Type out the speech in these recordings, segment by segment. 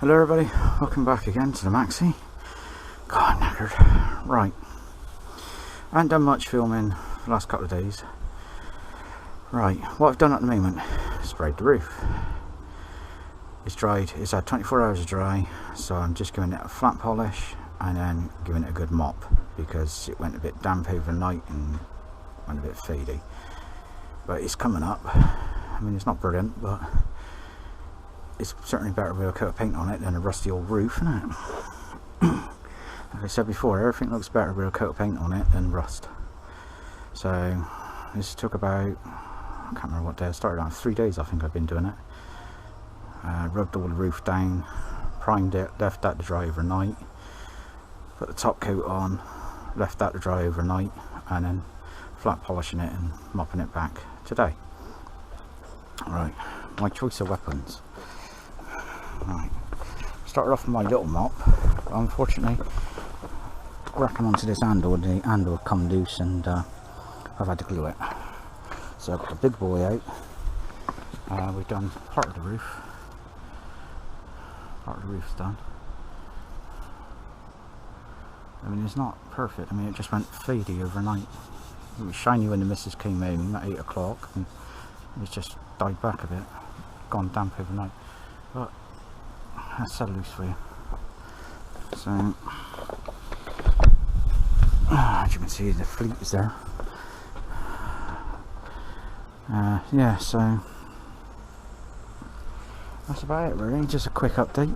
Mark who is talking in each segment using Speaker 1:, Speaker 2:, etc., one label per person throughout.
Speaker 1: Hello everybody, welcome back again to the maxi. God, knackered. Right, I haven't done much filming for the last couple of days. Right, what I've done at the moment, sprayed the roof. It's dried, it's had 24 hours to dry, so I'm just giving it a flat polish and then giving it a good mop because it went a bit damp overnight and went a bit fadey. But it's coming up. I mean, it's not brilliant, but it's certainly better with a coat of paint on it than a rusty old roof, isn't it? Like I said before, everything looks better with a coat of paint on it than rust. So this took about, I can't remember what day I started on, 3 days I think I've been doing it. Rubbed all the roof down, primed it, left that to dry overnight, put the top coat on, left that to dry overnight, and then flat polishing it and mopping it back today. Right, my choice of weapons. Right, started off with my little mop, but unfortunately racking onto this handle, the handle come loose and I've had to glue it. So I've got the big boy out. We've done part of the roof. Part of the roof's done. I mean, it's not perfect. I mean, it just went fadey overnight. It was shiny when the missus came home at 8 o'clock and it's just died back a bit, gone damp overnight. But that's cellulose for you. So as you can see, the fleet is there. Yeah, so that's about it really, just a quick update.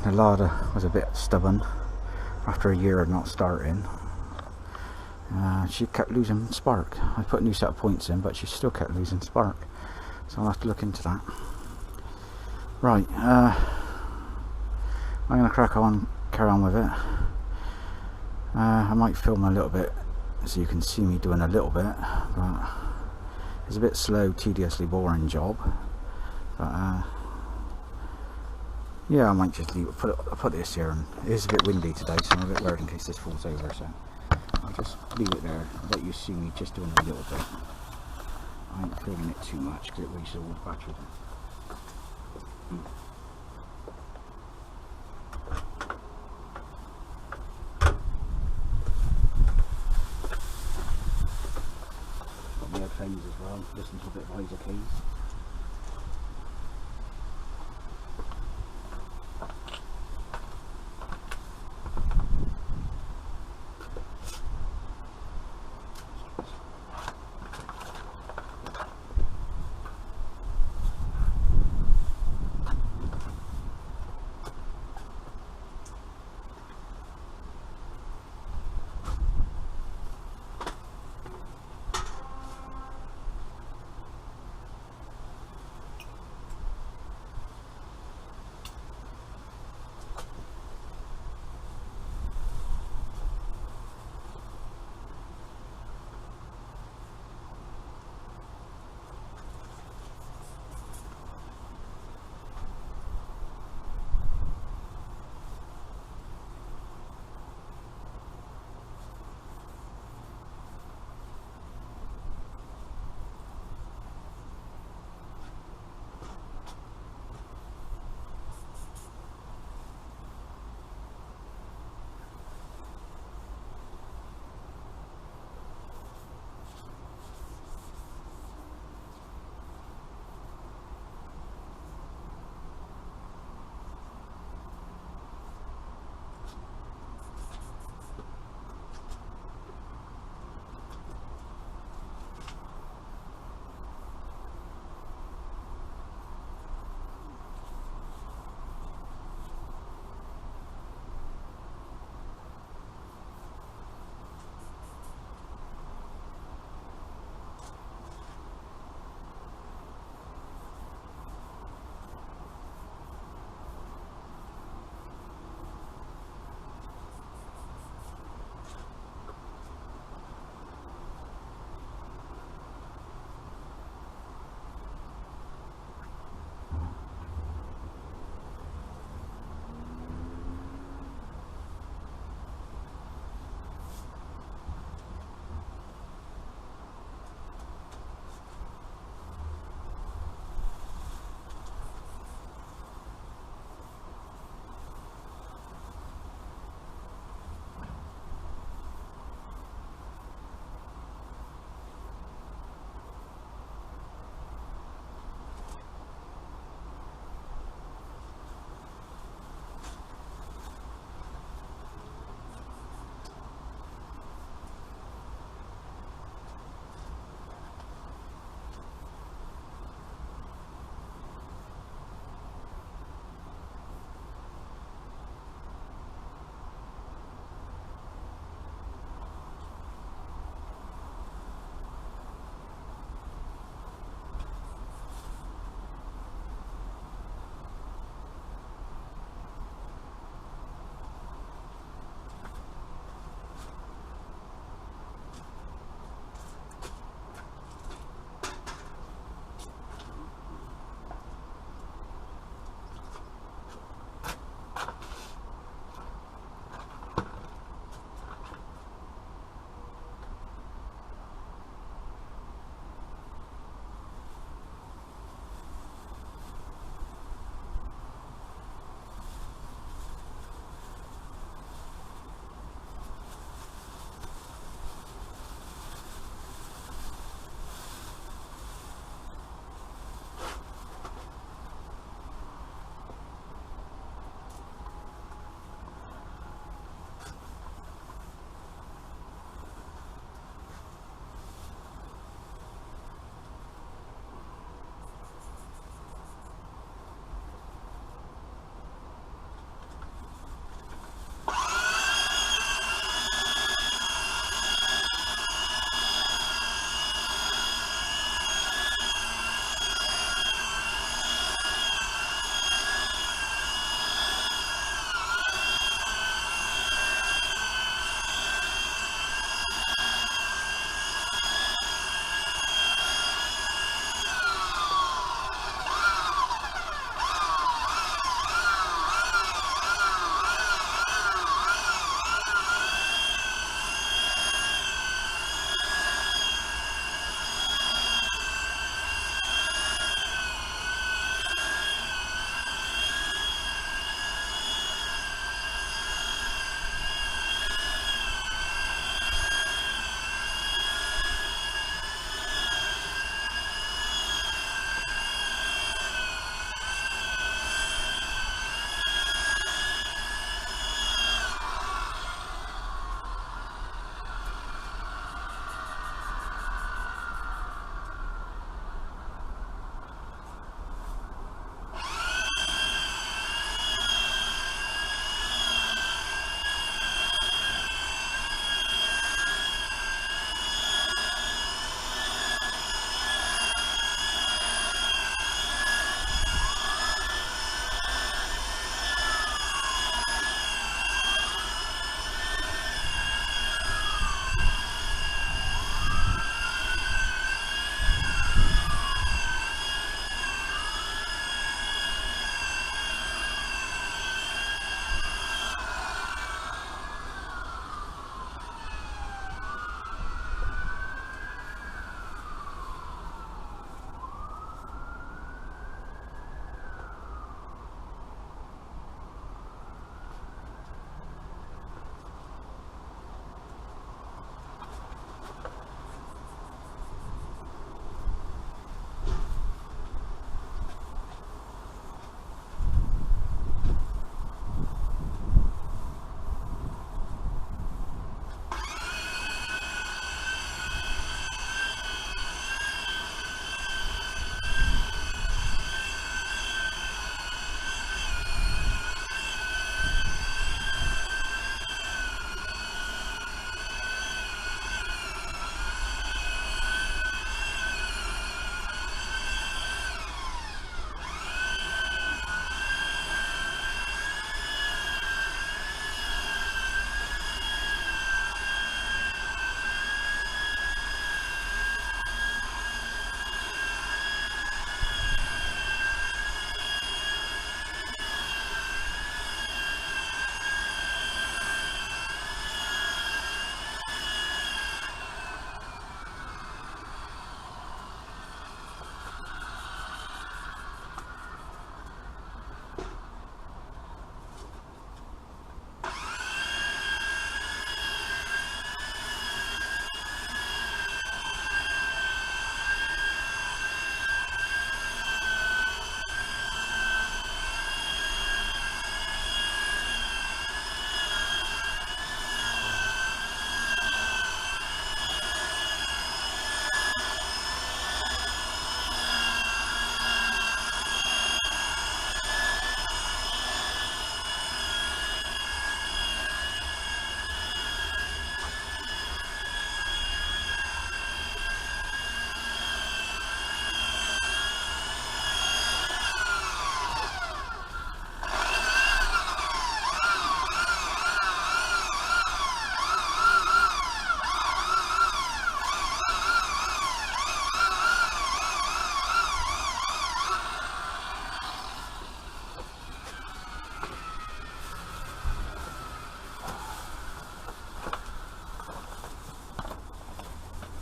Speaker 1: The larder was a bit stubborn after a year of not starting. She kept losing spark. I put a new set of points in, but she still kept losing spark, so I'll have to look into that. Right, I'm going to crack on, carry on with it. I might film a little bit so you can see me doing a little bit, but it's a bit slow, tediously boring job. But yeah, I might just leave it, put this here, and it is a bit windy today, so I'm a bit worried in case this falls over, so I'll just leave it there, let you see me just doing a little bit. I ain't filming it too much because it wastes all the battery. Got my headphones as well, listen to a bit of Isaac Hayes.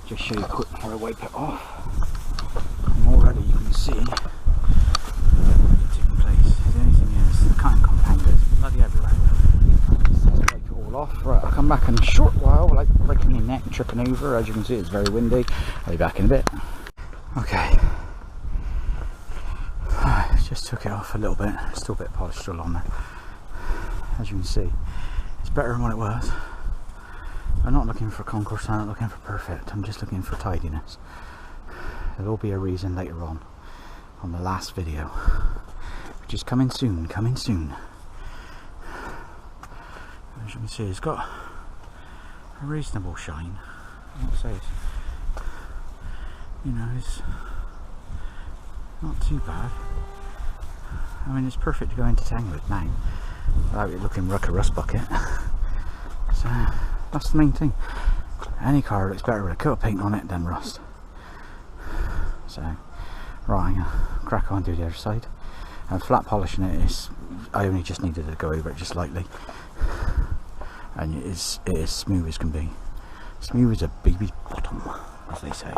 Speaker 1: just show you quick before I wipe it off. And already you can see it's taking place. The only thing is the cutting compound is bloody everywhere. So I'll wipe it all off. Right, I'll come back in a short while, like breaking your neck and tripping over. As you can see, it's very windy. I'll be back in a bit. Okay. Just took it off a little bit. Still a bit of polish still on there. As you can see, it's better than what it was. I'm not looking for concourse, I'm not looking for perfect, I'm just looking for tidiness. There will be a reason later on the last video, which is coming soon, coming soon. As you can see, it's got a reasonable shine. I would say it's, you know, it's not too bad. I mean, it's perfect to go into town with now, without it looking like a rust bucket. So that's the main thing. Any car looks better with a coat of paint on it than rust. So, right, I'm gonna crack on and do the other side. And flat polishing it is, I only just needed to go over it just lightly. And it is smooth as can be. Smooth as a baby's bottom, as they say.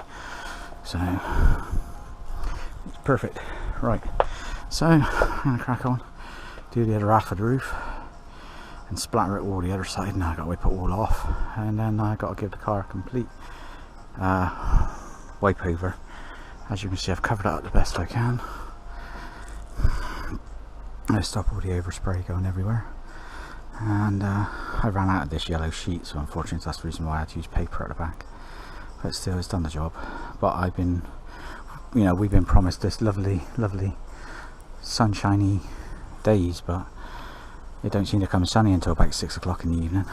Speaker 1: So, it's perfect. Right, so I'm gonna crack on, do the other half of the roof, and splatter it all the other side. Now I got to wipe it all off, and then I got to give the car a complete wipe over. As you can see, I've covered it up the best I can. I stop all the overspray going everywhere, and I ran out of this yellow sheet, so unfortunately that's the reason why I had to use paper at the back. But still, it's done the job. But I've been, you know, we've been promised this lovely, lovely sunshiny days, but it don't seem to come sunny until about 6 o'clock in the evening.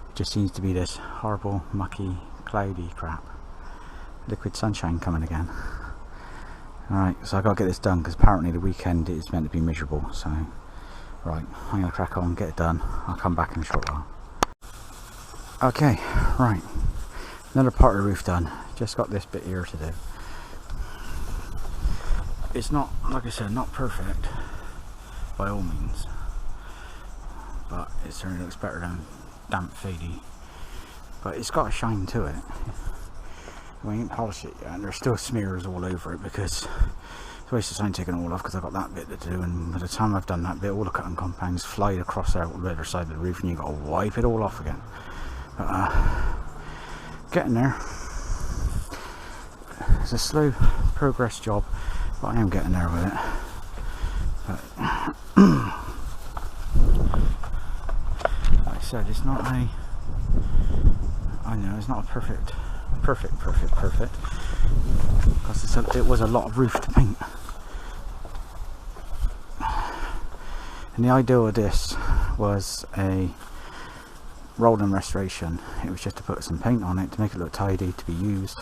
Speaker 1: It just seems to be this horrible, mucky, cloudy crap. Liquid sunshine coming again. Alright, so I got to get this done because apparently the weekend is meant to be miserable. So, right, I'm going to crack on, get it done. I'll come back in a short while. Okay, right. Another part of the roof done. Just got this bit here to do. It's not, like I said, not perfect by all means, but it certainly looks better than damp fadey. But it's got a shine to it. We ain't polished it yet, and there's still smears all over it because it's a waste of time taking it all off because I've got that bit to do, and by the time I've done that bit, all the cutting compounds fly across the other side of the roof and you've got to wipe it all off again. But getting there. It's a slow progress job, but I am getting there with it. But like I said, it's not a, I know it's not a perfect because it was a lot of roof to paint. And the idea of this was a rolling restoration. It was just to put some paint on it to make it look tidy, to be used.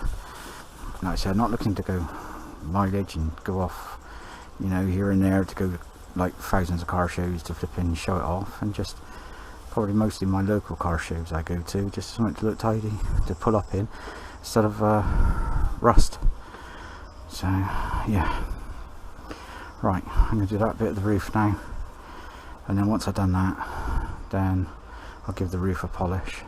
Speaker 1: Like I said, I'm not looking to go mileage and go off, you know, here and there to go like thousands of car shows to flip in and show it off, and just probably mostly my local car shows I go to, just something to look tidy, to pull up in instead of rust. So yeah, right, I'm going to do that bit of the roof now, and then once I've done that, then I'll give the roof a polish,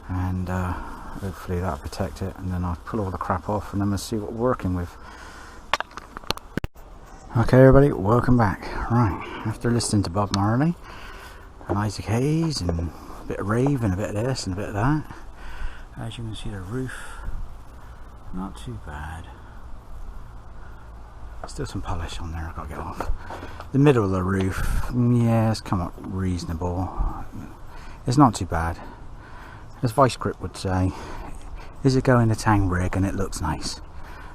Speaker 1: and hopefully that'll protect it, and then I'll pull all the crap off, and then we'll see what we're working with. Okay everybody, welcome back. Right, after listening to Bob Marley and Isaac Hayes and a bit of rave and a bit of this and a bit of that, as you can see the roof, not too bad. Still some polish on there I've got to get off. The middle of the roof, yeah, it's come up reasonable. It's not too bad. As Vice Grip would say, is it going to tang rig and it looks nice?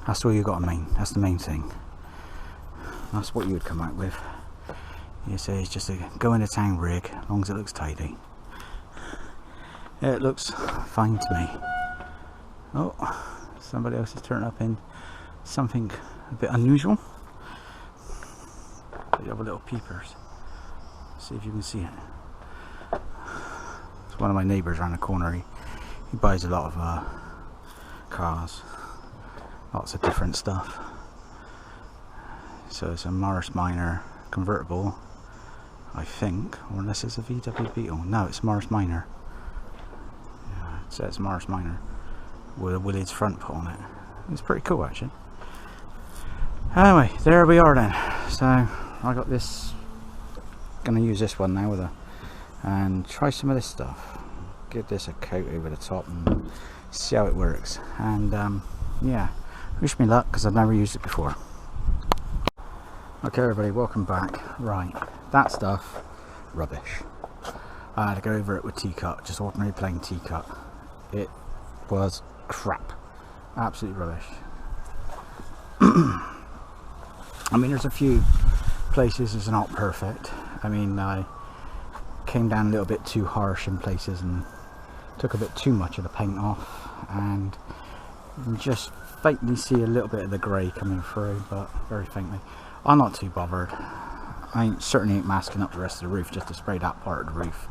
Speaker 1: That's all you got to mean. That's the main thing. That's what you would come out with. You say it's just a go in a tang rig as long as it looks tidy. It looks fine to me. Oh, somebody else has turned up in something a bit unusual. But you have a little peepers. See if you can see it. It's one of my neighbours around the corner. He buys a lot of cars, lots of different stuff. So it's a Morris Minor convertible, I think, or unless it's a VW Beetle. No, it's Morris Minor. Yeah, it says Morris Minor. with a Willys front put on it. It's pretty cool actually. Anyway, there we are then. So I got this, gonna use this one now with a, and try some of this stuff. Give this a coat over the top and see how it works. And yeah, wish me luck because I've never used it before. Okay everybody, welcome back. Right, that stuff, rubbish. I had to go over it with teacup, just ordinary plain teacup. It was crap, absolutely rubbish. I mean, there's a few places it's not perfect. I mean, I came down a little bit too harsh in places and took a bit too much of the paint off, and you can just faintly see a little bit of the grey coming through, but very faintly. I'm not too bothered. I certainly ain't masking up the rest of the roof just to spray that part of the roof.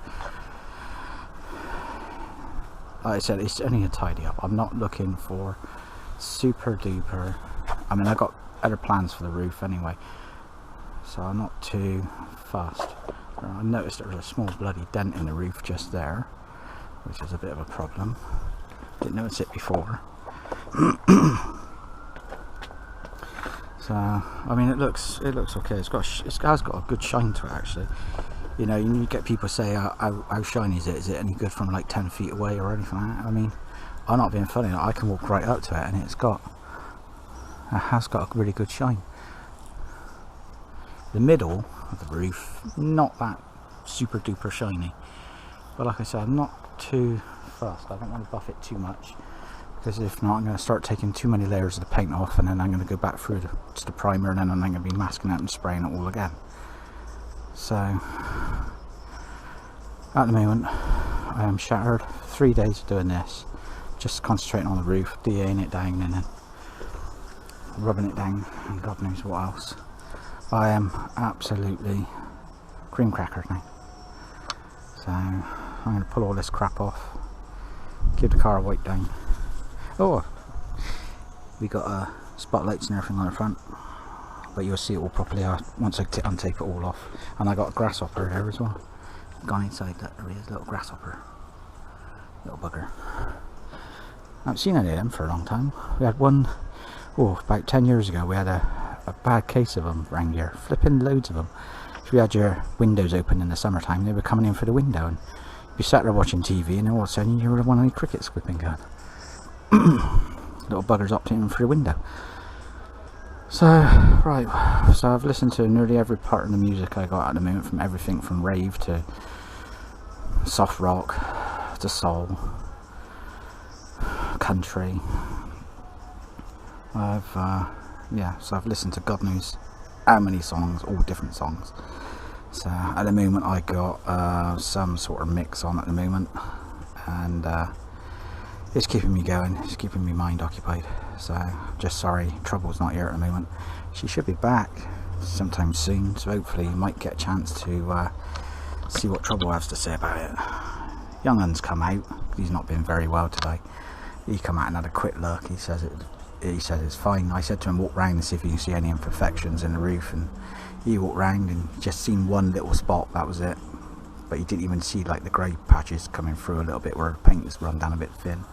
Speaker 1: Like I said, it's only a tidy up. I'm not looking for super duper. I mean, I got other plans for the roof anyway, so I'm not too fussed. I noticed there was a small bloody dent in the roof just there, which is a bit of a problem. Didn't notice it before. So I mean, it looks okay. It has got a good shine to it actually. You know, you get people say, how shiny is it? Is it any good from like 10 feet away or anything like that? I mean, I'm not being funny. I can walk right up to it and it has got a really good shine. The middle of the roof, not that super duper shiny, but like I said, I'm not too fussed. I don't want to buff it too much, because if not, I'm going to start taking too many layers of the paint off, and then I'm going to go back through to the primer, and then I'm going to be masking it and spraying it all again. So at the moment I am shattered. 3 days of doing this, just concentrating on the roof, DAing it down and then rubbing it down and God knows what else. I am absolutely cream crackers now. So I'm going to pull all this crap off, give the car a wipe down. Oh, we got spotlights and everything on the front, but you'll see it all properly once I untape it all off. And I got a grasshopper there as well. Gone inside that, there he is, little grasshopper, little bugger. I haven't seen any of them for a long time. We had one, about 10 years ago. We had a bad case of them around here, flipping loads of them. If you had your windows open in the summertime, they were coming in for the window, and you sat there watching TV, and then all of a sudden you were one of the crickets whipping going. Little buggers opting in for the window. So right, so I've listened to nearly every part of the music I got at the moment, from everything from rave to soft rock to soul, country. So I've listened to God knows how many songs, all different songs. So at the moment I got some sort of mix on at the moment, and it's keeping me going, it's keeping me mind occupied. So just sorry Trouble's not here at the moment. She should be back sometime soon, so hopefully you might get a chance to see what Trouble has to say about it. Young Un's come out, he's not been very well today. He come out and had a quick look. He said it's fine. I said to him, walk round and see if you can see any imperfections in the roof, and he walked round and just seen one little spot, that was it. But he didn't even see like the grey patches coming through a little bit where the paint was run down a bit thin,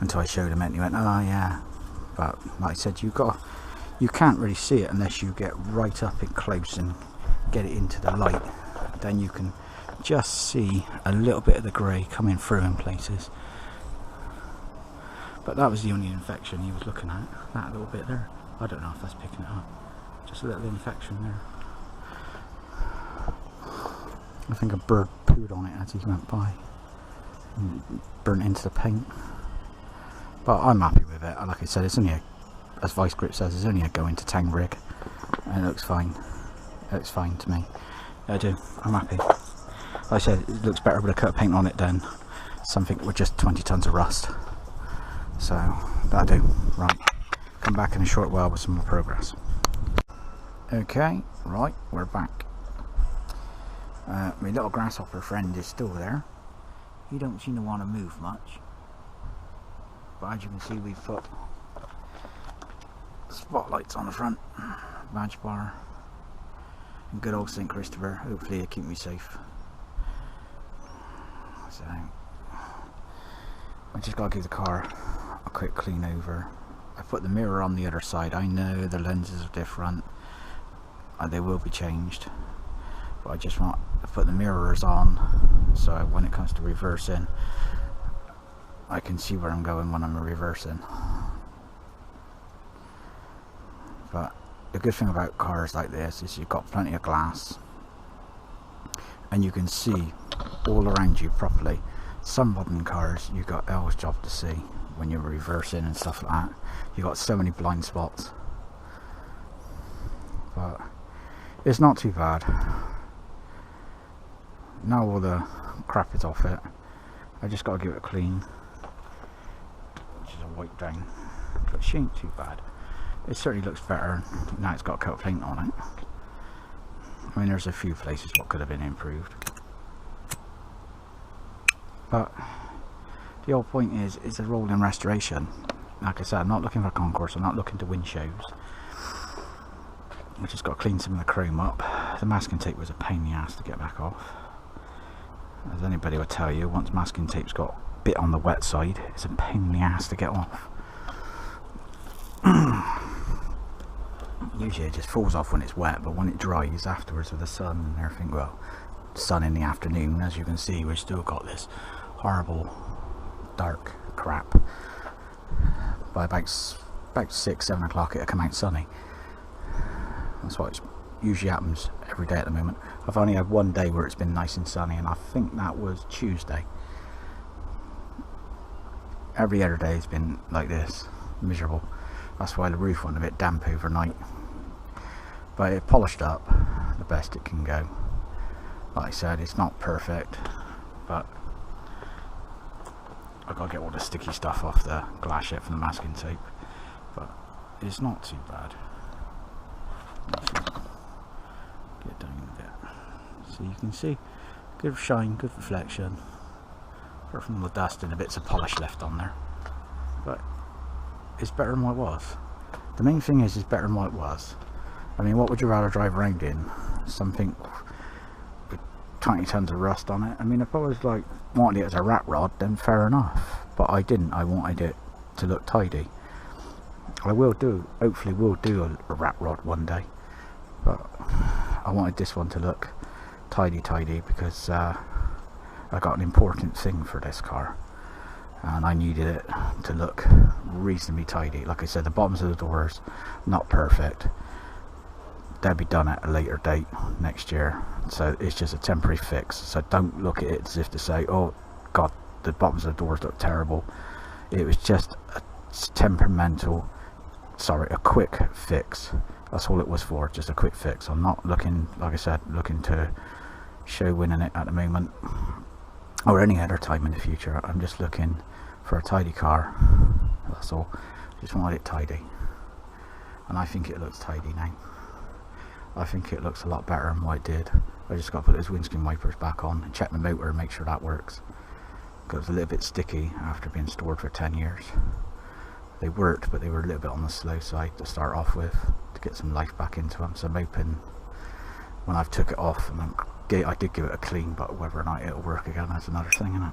Speaker 1: until I showed him it and he went, oh yeah. But like I said, you can't really see it unless you get right up and close and get it into the light. Then you can just see a little bit of the grey coming through in places. But that was the only infection he was looking at, that little bit there. I don't know if that's picking it up. Just a little infection there. I think a bird pooed on it as he went by and burnt into the paint. But I'm happy with it. Like I said, it's only as Vice Grip says, it's only a go into town rig, and it looks fine. It looks fine to me. I do. I'm happy. Like I said, it looks better with a coat of paint on it than something with just 20 tons of rust. So that'll do. Right, come back in a short while with some more progress. Okay, right, we're back. My little grasshopper friend is still there. He don't seem to want to move much, but as you can see, we've put spotlights on the front, badge bar, and good old St. Christopher. Hopefully it'll keep me safe. So I just gotta give the car a quick clean over. I put the mirror on the other side. I know the lenses are different, they will be changed, but I just want to put the mirrors on so when it comes to reversing I can see where I'm going when I'm reversing. But the good thing about cars like this is you've got plenty of glass and you can see all around you properly. Some modern cars you got L's job to see when you're reversing and stuff like that. You got so many blind spots, but it's not too bad. Now all the crap is off it, I just got to give it a clean, which is a wipe down, but she ain't too bad. It certainly looks better now it's got a coat of paint on it. I mean, there's a few places what could have been improved, but the whole point is it's a rolling restoration. Like I said, I'm not looking for concourse, I'm not looking to win shows. I just got to clean some of the chrome up. The masking tape was a pain in the ass to get back off. As anybody will tell you, once masking tape's got a bit on the wet side, it's a pain in the ass to get off. Usually it just falls off when it's wet, but when it dries afterwards with the sun and everything, well, sun in the afternoon, as you can see, we've still got this horrible dark crap. By about 6-7 o'clock it'll come out sunny. That's what usually happens every day at the moment. I've only had one day where it's been nice and sunny, and I think that was Tuesday. Every other day has been like this, miserable. That's why the roof went a bit damp overnight, but it polished up the best it can go. Like I said, it's not perfect, but I've got to get all the sticky stuff off the glass yet from the masking tape, but it's not too bad. Get down a bit so you can see. Good shine, good reflection, apart from the dust and the bits of polish left on there, but it's better than what it was. The main thing is it's better than what it was. I mean, what would you rather drive around in? Something with 20 tons of rust on it? I mean, if I was like wanted it as a rat rod, then fair enough, but I didn't. I wanted it to look tidy. I will do, hopefully will do a rat rod one day, but I wanted this one to look tidy because I got an important thing for this car and I needed it to look reasonably tidy. Like I said, the bottoms of the doors not perfect, they'll be done at a later date next year, so it's just a temporary fix. So don't look at it as if to say, oh god, the bottoms of the doors look terrible. It was just a a quick fix. That's all it was for, just a quick fix. I'm not looking, like I said, looking to show winning it at the moment or any other time in the future. I'm just looking for a tidy car, that's all. Just wanted it tidy, and I think it looks tidy now. I think it looks a lot better than what it did. I just got to put those windscreen wipers back on and check the motor and make sure that works, because it was a little bit sticky after being stored for 10 years. They worked, but they were a little bit on the slow side to start off with, to get some life back into them. So I'm hoping when I've took it off, and I did give it a clean, but whether or not it'll work again, that's another thing, isn't it?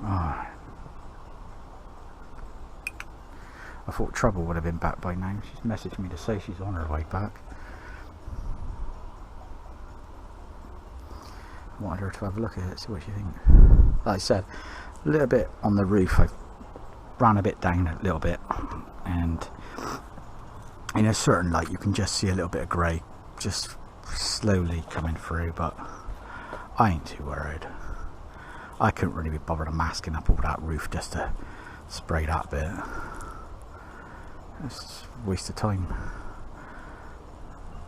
Speaker 1: Oh. I thought Trouble would have been back by now. She's messaged me to say she's on her way back. I wanted her to have a look at it, see what she thinks. Like I said, a little bit on the roof, I ran a bit down a little bit, and in a certain light you can just see a little bit of grey just slowly coming through, but I ain't too worried. I couldn't really be bothered of masking up all that roof just to spray that bit. It's a waste of time.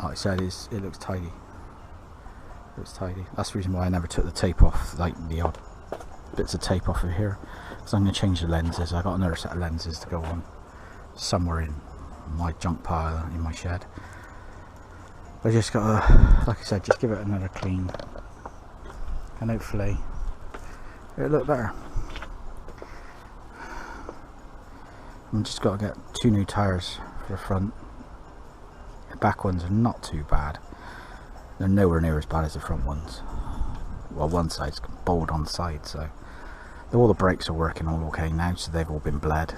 Speaker 1: Like I said, it looks tidy. It looks tidy. That's the reason why I never took the tape off, like the odd bits of tape off of here, because I'm going to change the lenses. I got another set of lenses to go on somewhere in my junk pile in my shed. I just got to, like I said, just give it another clean, and hopefully it'll look better. I'm just got to get 2 new tyres for the front. The back ones are not too bad. They're nowhere near as bad as the front ones. Well, one side's bowled on the side, so all the brakes are working all okay now, so they've all been bled.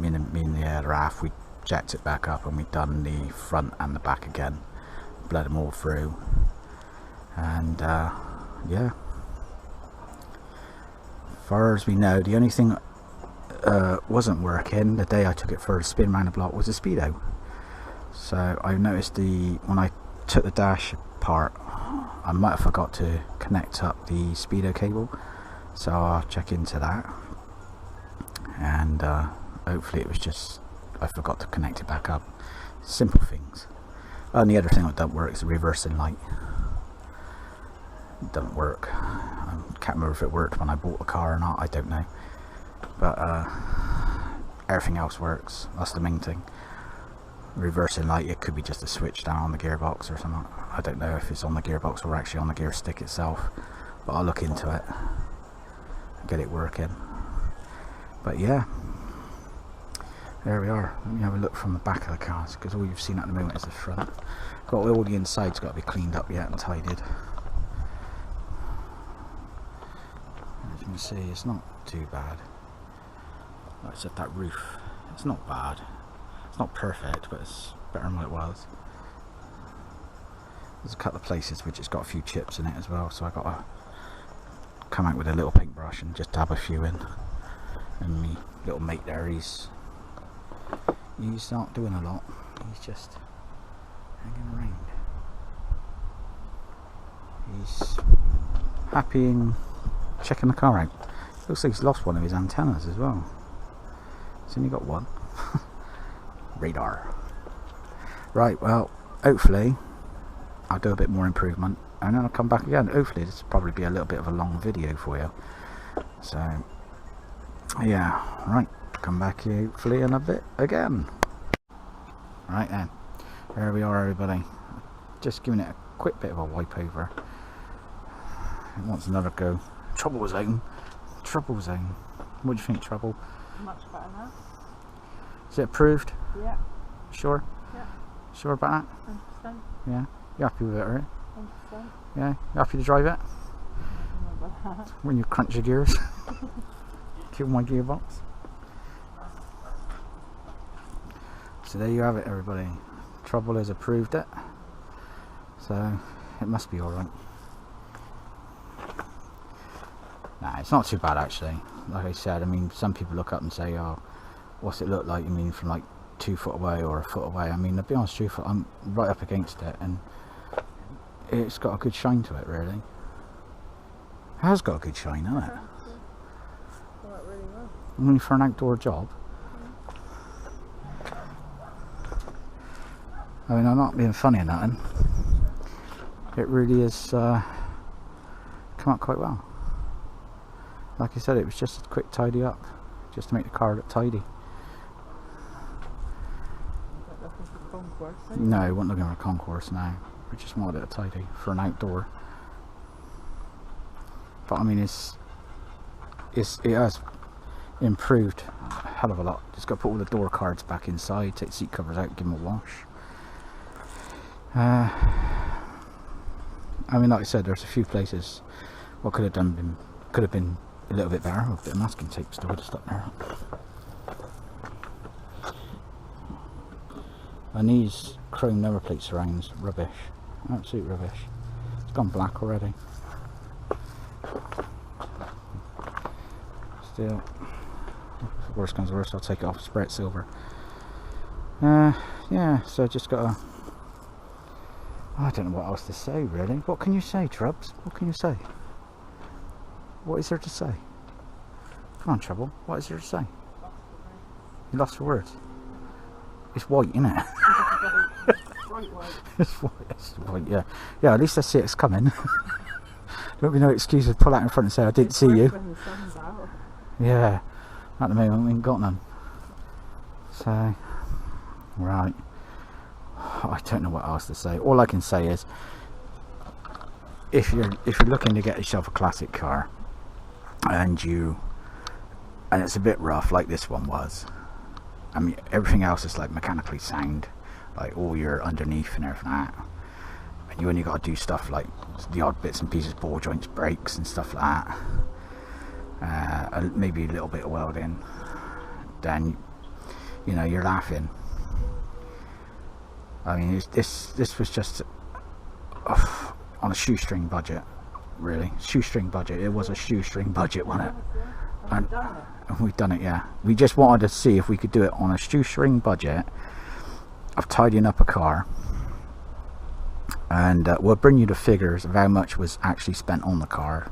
Speaker 1: me and the other half, we jacked it back up and we done the front and the back again, bled them all through, and yeah, as far as we know, the only thing wasn't working the day I took it for a spin around the block was the Speedo. So I noticed when I took the dash apart, I might have forgot to connect up the Speedo cable, so I'll check into that, and hopefully it was just I forgot to connect it back up. Simple things. And the other thing that doesn't work is the reversing light. It doesn't work. I can't remember if it worked when I bought the car or not, I don't know, but everything else works. That's the main thing. Reversing light, it could be just a switch down on the gearbox or something. I don't know if it's on the gearbox or actually on the gear stick itself, but I'll look into it and get it working. But yeah, there we are. Let me have a look from the back of the cars, because all you've seen at the moment is the front. Got all the inside's got to be cleaned up yet and tidied. As you can see, it's not too bad. Like I said, that roof, it's not bad. It's not perfect, but it's better than what it was. There's a couple of places which it's got a few chips in it as well, so I got to come out with a little paintbrush and just dab a few in. And my little mate there, he's not doing a lot. He's just hanging around. He's happy and checking the car out. Looks like he's lost one of his antennas as well. He's only got one. Radar. Right, well, hopefully I'll do a bit more improvement and then I'll come back again. Hopefully this will probably be a little bit of a long video for you. So yeah, right, come back here hopefully in a bit again. Right then, there we are everybody. Just giving it a quick bit of a wipe over. It wants another go. Trouble zone. Trouble zone. What do you think, Trouble?
Speaker 2: Much better now.
Speaker 1: Is it approved?
Speaker 2: Yeah.
Speaker 1: Sure?
Speaker 2: Yeah.
Speaker 1: Sure about that?
Speaker 2: 100%.
Speaker 1: Yeah. You happy with it, right?
Speaker 2: 100%.
Speaker 1: Yeah. You happy to drive it? When you crunch your gears? Kill my gearbox. So there you have it everybody. Trouble has approved it. So it must be alright. Nah, it's not too bad actually. Like I said, I mean, some people look up and say, oh, what's it look like? I mean, from like 2 foot away or a foot away. I mean, to be honest with you, I'm right up against it and it's got a good shine to it, really. It has got a good shine, hasn't it?
Speaker 2: Worked really well.
Speaker 1: Only for an outdoor job. I mean, I'm not being funny or nothing. It really has come out quite well. Like I said, it was just a quick tidy up, just to make the car look tidy. No, we weren't looking for a concourse now. We just wanted it tidy for an outdoor. But I mean, it has improved a hell of a lot. Just got to put all the door cards back inside, take the seat covers out, give them a wash. I mean, like I said, there's a few places what could have been a little bit better. A bit of masking tape still just up there. And these chrome number plate surrounds, rubbish, absolute rubbish. It's gone black already. Still, if worse comes to worse, I'll take it off, spray it silver. Yeah, so just gotta. I don't know what else to say really. What can you say, Trubs? What can you say? What is there to say? Come on, Trouble. What is there to say? You lost for words. It's white, isn't it? It's white. It's white. Yeah. Yeah. At least I see it's coming. Don't be no excuse to pull out in front and say I didn't see you.
Speaker 2: When the sun's out.
Speaker 1: Yeah. At the moment we ain't got none. So, right. I don't know what else to say. All I can say is, if you're looking to get yourself a classic car, and it's a bit rough like this one was. I mean, everything else is like mechanically sound, like all your underneath and everything like that. And you only got to do stuff like the odd bits and pieces, ball joints, brakes and stuff like that. Maybe a little bit of welding. Then you know, you're laughing. I mean, this was just on a shoestring budget, really. Shoestring budget. It was a shoestring budget, wasn't it? And we've done it, yeah. We just wanted to see if we could do it on a shoestring budget of tidying up a car. And we'll bring you the figures of how much was actually spent on the car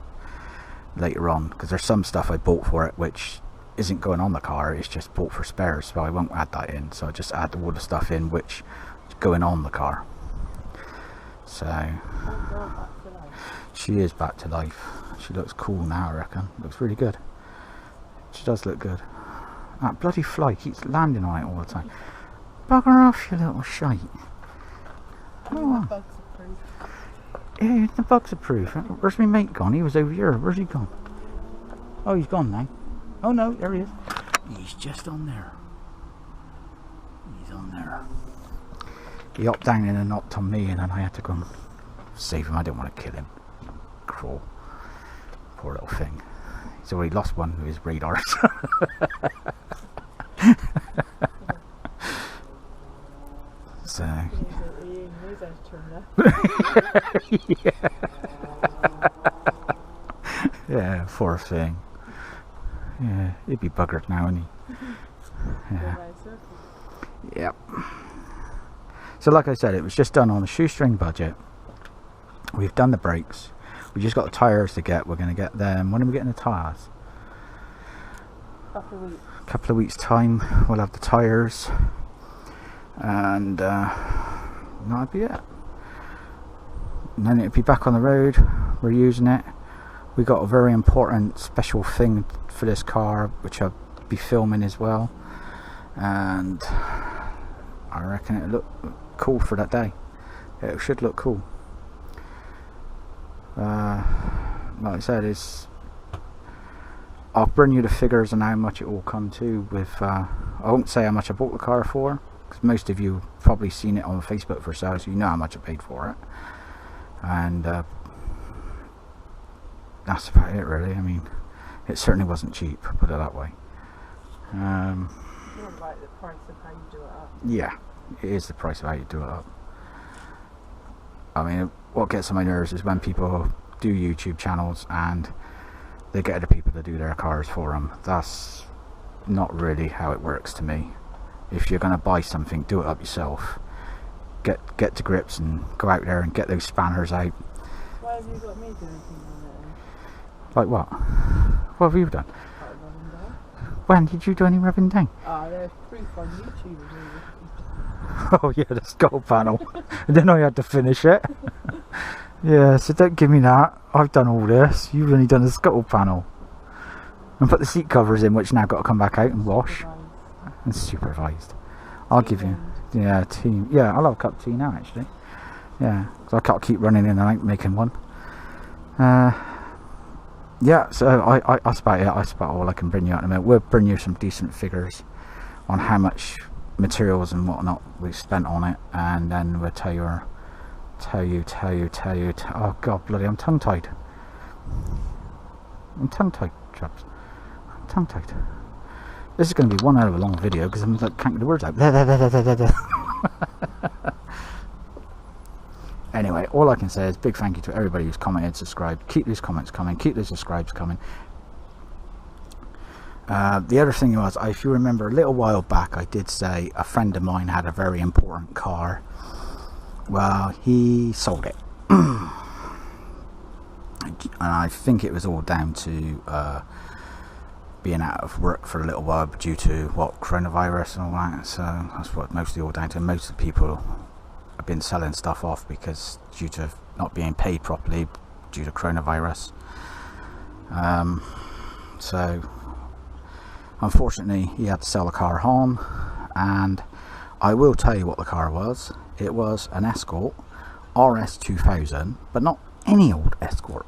Speaker 1: later on, because there's some stuff I bought for it which isn't going on the car, it's just bought for spares, so I won't add that in. So I just add all the stuff in which is going on the car. So she is back to life. She looks cool now, I reckon. Looks really good. She does look good. That bloody fly keeps landing on it all the time. Bugger off, you little shite. Oh. Yeah, the bugs are proof. Where's my mate gone? He was over here. Where's he gone? Oh, he's gone now. Oh no, there he is. He's just on there. He's on there. He hopped down in and knocked on me, and then I had to go and save him. I didn't want to kill him. Cruel. Poor little thing. He's already lost one of his radars. So. Yeah. Yeah, poor thing. Yeah, he'd be buggered now, wouldn't he? Yeah. Yep. So like I said, it was just done on a shoestring budget. We've done the brakes. We just got the tyres to get. We're going to get them. When are we getting the tyres? Couple of weeks time we'll have the tyres, and that'll be it. And then it'll be back on the road. We're using it. We got a very important special thing for this car which I'll be filming as well, and I reckon it'll look cool for that day. It should look cool. Like I said, I'll bring you the figures and how much it will come to with I won't say how much I bought the car for, because most of you have probably seen it on Facebook for sale, so you know how much I paid for it. And that's about it really. I mean, it certainly wasn't cheap, put it that way.
Speaker 2: You don't like the price of how you do it up.
Speaker 1: Yeah, it is the price of how you do it up. I mean, what gets on my nerves is when people do YouTube channels and they get other people to do their cars for them. That's not really how it works to me. If you're going to buy something, do it up yourself. Get to grips and go out there and get those spanners out.
Speaker 2: Why have you got me doing things on it?
Speaker 1: Like what? What have you done? When did you do any rubbing down?
Speaker 2: There's proof on YouTube.
Speaker 1: Oh yeah, the skull panel. And then I had to finish it. Yeah, so don't give me that. I've done all this. You've only done the scuttle panel. And put the seat covers in, which now got to come back out and wash. And supervised. I'll give you. Yeah, tea. Yeah, I'll have a cup of tea now actually. Yeah, because I can't keep running in and out making one. Yeah, so that's about it. That's about all I can bring you out in a minute. We'll bring you some decent figures on how much materials and whatnot we've spent on it, and then we'll tell you. Oh god, bloody! I'm tongue-tied. Chaps. I'm tongue-tied. This is going to be one hell of a long video because I'm like, can't get the words out. Anyway, all I can say is big thank you to everybody who's commented, subscribed. Keep these comments coming. Keep those subscribes coming. The other thing was, if you remember a little while back, I did say a friend of mine had a very important car. Well, he sold it. And I think it was all down to being out of work for a little while due to coronavirus and all that. So that's what mostly all down to. Most of the people have been selling stuff off because due to not being paid properly due to coronavirus. So unfortunately he had to sell the car home, and I will tell you what the car was. It was an Escort RS 2000, but not any old Escort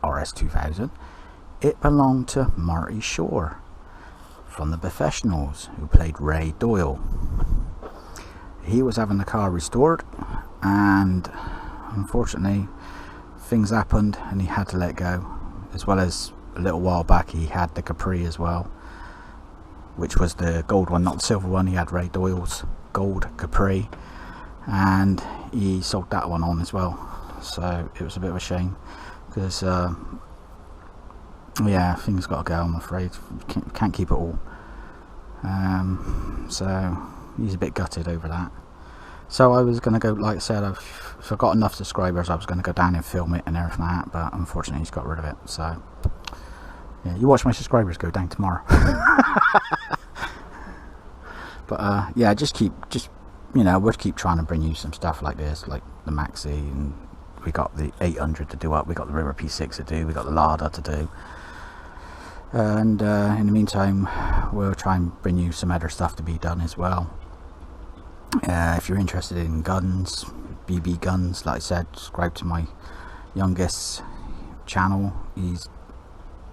Speaker 1: RS 2000. It belonged to Marty Shore from The Professionals, who played Ray Doyle. He was having the car restored, and unfortunately things happened and he had to let go, as well as a little while back he had the Capri as well. which was the gold one, not the silver one. He had Ray Doyle's gold Capri, and he sold that one on as well. So it was a bit of a shame, because yeah, things got to go, I'm afraid. Can't keep it all. So he's a bit gutted over that. So I was going to go, like I said, if I got enough subscribers, I was going to go down and film it and everything like that, but unfortunately he's got rid of it. So yeah, you watch my subscribers go down tomorrow. But yeah, just you know, we'll keep trying to bring you some stuff like this, like the maxi, and we got the 800 to do up, we got the River P6 to do, we got the Lada to do, and in the meantime we'll try and bring you some other stuff to be done as well. If you're interested in guns, BB guns, like I said, subscribe to my youngest channel. He's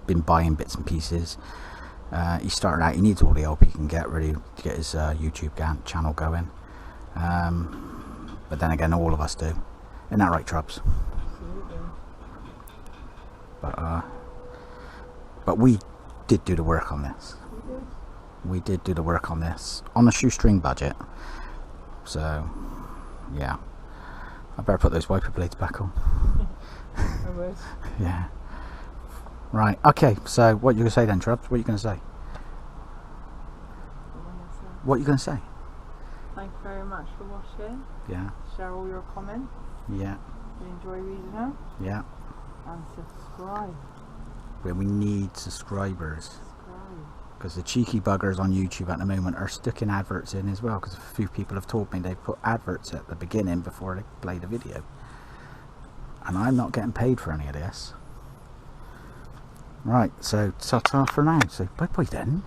Speaker 1: been buying bits and pieces. He started out, he needs all the help he can get really to get his YouTube channel going, but then again, all of us do. Isn't that right, Trubs?
Speaker 2: Absolutely.
Speaker 1: But we did do the work on this. We did do the work on this on a shoestring budget. So yeah, I better put those wiper blades back on.
Speaker 2: I would.
Speaker 1: Yeah. Right, okay, so what are you going to say then, Trubs? What are you going to say? What are you going to say?
Speaker 2: Thank you very much for watching.
Speaker 1: Yeah.
Speaker 2: Share all your comments.
Speaker 1: Yeah.
Speaker 2: We enjoy reading them.
Speaker 1: Yeah.
Speaker 2: And subscribe.
Speaker 1: Well, we need subscribers,
Speaker 2: Subscribe.
Speaker 1: because the cheeky buggers on YouTube at the moment are sticking adverts in as well, because a few people have told me they put adverts at the beginning before they play the video, and I'm not getting paid for any of this. Right, so ta-ta for now. So bye bye then.